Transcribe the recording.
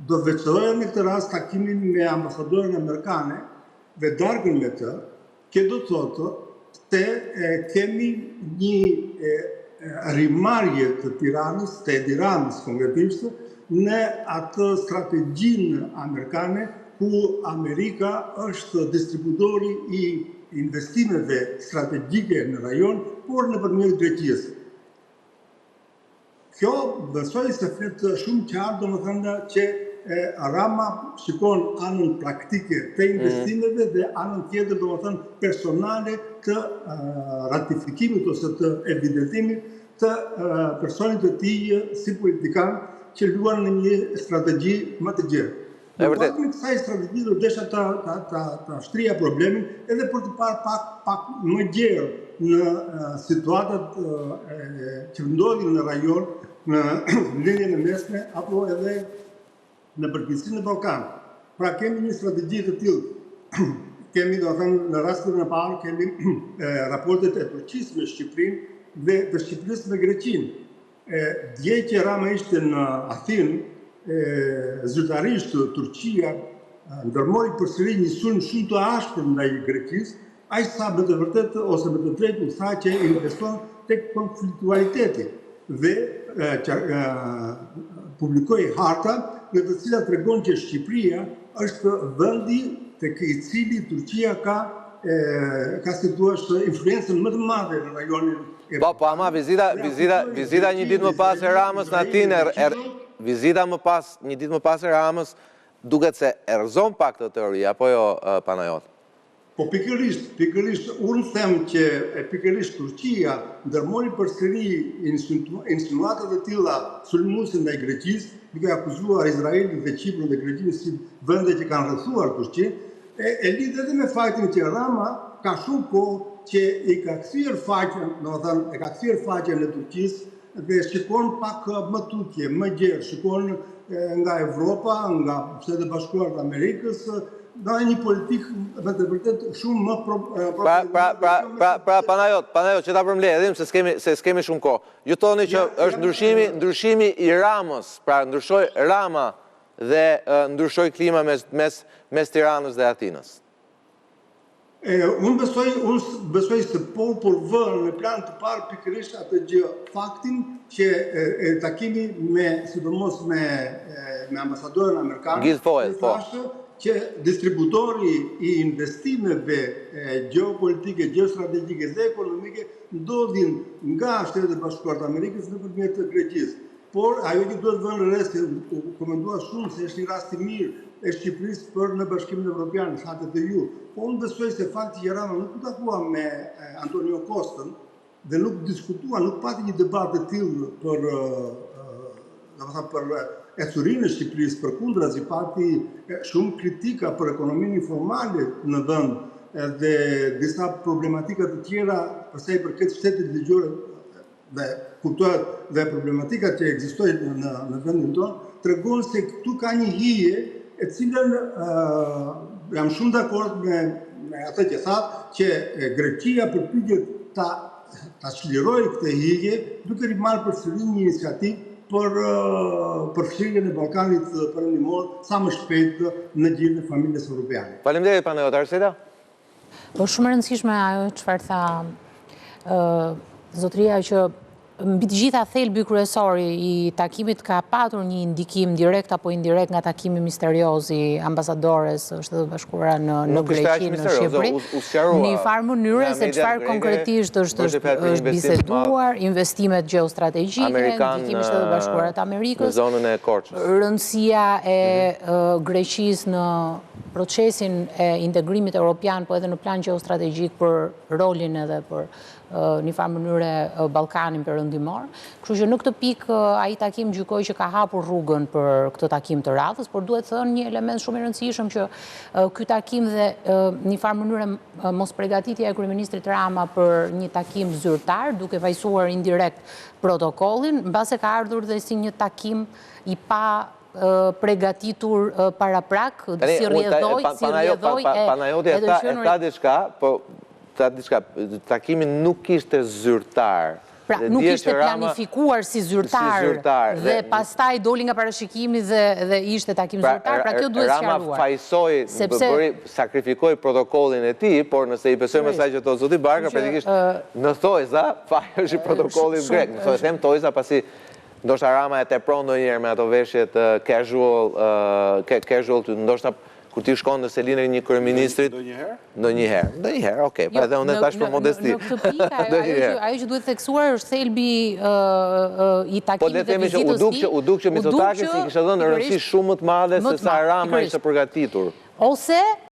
do veçoja në këtë rast takimin me ambasadorën amerikane dhe darkën me të, që do të thotë se kemi një rimarrje të Tiranës, të Tiranës konkretisht, në atë strategjinë amerikane, ku Amerika është distributori i investimeve strategjike në rajon, por nëpërmjet Greqisë. Kjo besoj se flet shumë qartë, domethënë që Rama shikon anën praktike të investimeve dhe anën tjetër domethënë personale të ratifikimit ose të evidentimit të personit të tij si politikan që luan në një strategji më të gjerë. Në kuadrin e kësaj strategjie do desha ta shtrija problemin edhe për të parë pak më gjerë në situatat që ndodhin në rajon, në linjën e mesme apo edhe në përgjithësi në Ballkan. Pra kemi një strategji të tillë. Kemi domethënë në rastin e parë kemi raportet e Turqisë me Shqipërinë dhe të Shqipërisë me Greqinë. Dje që Rama ishte në Athinë, zyrtarisht Turqia ndërmori përsëri një sulm shumë të ashpër ndaj Greqisë, aq sa me të vërtetë ose me të drejtë u tha që investon tek konfliktualiteti dhe publikoi harta në të cilat tregon që Shqipëria është vendi tek i cili Turqia ka si thuash influencën më të madhe në rajonin. Po, ama vizita një ditë më pas e Ramës në Atinë, vizita një ditë më pas e Ramës, duket se erëzon pak të teori, apo jo, Panajot? Po pikërisht, unë them që pikërisht Turqia ndërmori përsëri insinuatat e tilla sulmuese ndaj Greqisë, duke akuzuar Izraelin dhe Kiprin dhe Greqinë si vende që kanë rrethuar Turqinë, e lidh edhe me faktin që Rama ka shumë kohë që i ka kthyer faqen, domethënë e ka kthyer faqen e Turqisë dhe shikon pak më tutje, më gjerë, shikon nga Evropa, nga Shtetet Bashkuara të Amerikës, në një politikë me të vërtetë shumë më Pra, Panajot, që ta përmbledhim se s'kemi shumë kohë. Ju thoni që është ndryshimi i Ramës, pra ndryshoi Rama dhe ndryshoi klima mes Tiranës dhe Atinës. Unë besoj se por vënë në plan të parë pikërisht atë gjë, faktin që takimi sidomos me ambasadorën amerikane, që distributori i investimeve geopolitike, geostrategjike dhe ekonomike ndodhin nga Shtetet Bashkuara të Amerikës nëpërmjet të Greqisë. Por ajo që duhet vënë re se u komentua shumë se është një rast i mirë e Shqipërisë për në Bashkimin Evropian, shatet e ju. Po unë besoj se fakti që Rama nuk u takua me Antonio Costën dhe nuk diskutua, nuk pati një debat të tillë për ecurinë e Shqipërisë, përkundrazi pati shumë kritika për ekonominë informale në vend dhe disa problematika të tjera për sa i përket shtetit ligjor dhe kuptohet dhe problematikat që ekzistojnë në vendin tonë, tregon se këtu ka një hije e cilën jam shumë dakord me atë që thatë që Greqia përpiqet ta çlirojë këtë hije duke rimarrë përsëri një iniciativë për fshirjen e Ballkanit Perëndimor sa më shpejt në gjirin e familjes europiane. Faleminderit, Panajot. Arseta? Po shumë e rëndësishme ajo çfarë tha zotëria që mbi të gjitha thelbi kryesor i takimit ka patur një ndikim direkt apo indirekt nga takimi misterioz i ambasadores Shtetet Bashkuara në Greqi, në Shqipëri. Në një farë mënyre se çfarë konkretisht është biseduar, investimet gjeostrategjike, ndikimi i Shtetet Bashkuara të Amerikës, në zonën e Korçës, rëndësia e Greqisë në procesin e integrimit evropian, po edhe në plan gjeostrategjik për rolin edhe për një farë mënyre Ballkanin Perëndimor. Kështu që në këtë pikë ai takim gjykoi që ka hapur rrugën për këtë takim të radhës, por duhet thënë një element shumë i rëndësishëm që ky takim dhe një farë mënyre mos përgatitja e kryeministrit Rama për një takim zyrtar, duke vajsuar indirekt protokollin, mbase ka ardhur dhe si një takim i pa përgatitur para prak, si rrjedhoi Panajoti e tha diçka, po takimi nuk ishte zyrtar, Pra, nuk ishte planifikuar si zyrtar dhe pastaj doli nga parashikimi dhe ishte takim zyrtar, pra kjo duhet sqaruar. Rama fajsoi, sakrifikoi protokollin e tij, por nëse i besojmë asaj që thotë zoti Barka, praktikisht në thojza faj është i protokollit grek. Në thojza them thojza pasi ndoshta Rama e tepron ndonjëherë me ato veshjet casual, ndoshta kur ti shkon në selinë një kryeministrit ndonjëherë, okay, pa edhe unë tash për modesti. Në këtë pikë ajo që duhet theksuar është thelbi i takimit të vizitës së tij. U duk që Mitsotakis i kishte dhënë rëndësi shumë më të madhe se sa Rama ishte përgatitur. Ose